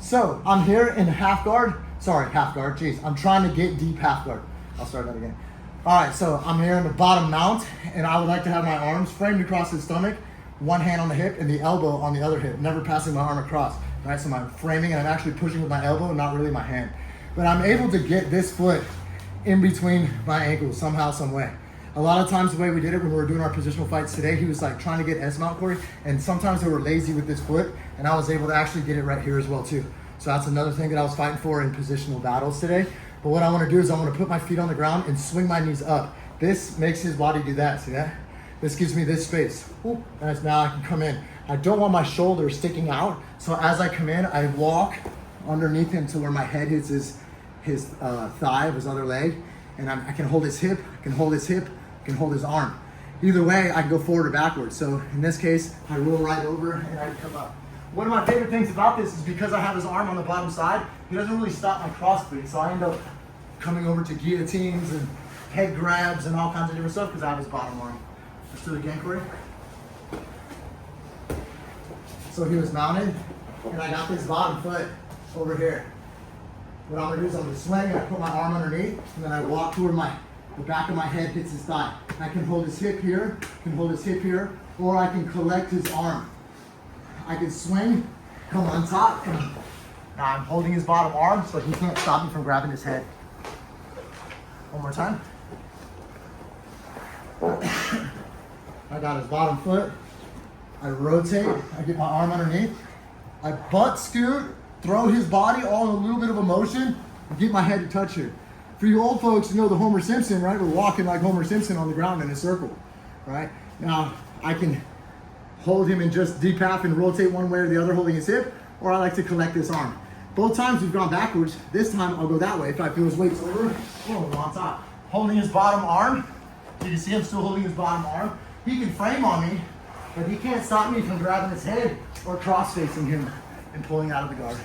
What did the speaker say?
So I'm here in half guard. Sorry, half guard. Jeez, I'm trying to get deep half guard. I'll start that again. All right, so I'm here in the bottom mount, and I would like to have my arms framed across his stomach, one hand on the hip and the elbow on the other hip, never passing my arm across. All right, so I'm framing and I'm actually pushing with my elbow, not really my hand. But I'm able to get this foot in between my ankles somehow, some way. A lot of times the way we did it when we were doing our positional fights today, he was like trying to get S-mount, Corey, and sometimes they were lazy with this foot, and I was able to actually get it right here as well too. So that's another thing that I was fighting for in positional battles today. But what I want to do is I want to put my feet on the ground and swing my knees up. This makes his body do that, see that? This gives me this space. Ooh, nice, now I can come in. I don't want my shoulders sticking out, so as I come in, I walk underneath him to where my head hits his thigh of his other leg, and I can hold his hip, I can hold his hip, I can hold his arm. Either way, I can go forward or backwards. So in this case, I roll right over and I come up. One of my favorite things about this is because I have his arm on the bottom side, he doesn't really stop my cross breed, so I end up coming over to guillotines and head grabs and all kinds of different stuff because I have his bottom arm. Let's do it again, Corey. So he was mounted, and I got this bottom foot over here. What I'm gonna do is I'm gonna swing, I put my arm underneath, and then I walk toward the back of my head hits his thigh. I can hold his hip here, or I can collect his arm. I can swing, come on top, and now I'm holding his bottom arm so he can't stop me from grabbing his head. One more time. I got his bottom foot. I rotate, I get my arm underneath. I butt scoot, throw his body all in a little bit of a motion, and get my head to touch here. For you old folks, you know the Homer Simpson, right? We're walking like Homer Simpson on the ground in a circle, right? Now, I can hold him in just deep half and rotate one way or the other, holding his hip, or I like to collect this arm. Both times we've gone backwards. This time I'll go that way. If I feel his weight's over, boom, on top. Holding his bottom arm. You can see I'm still holding his bottom arm. He can frame on me, but he can't stop me from grabbing his head or cross-facing him and pulling out of the guard.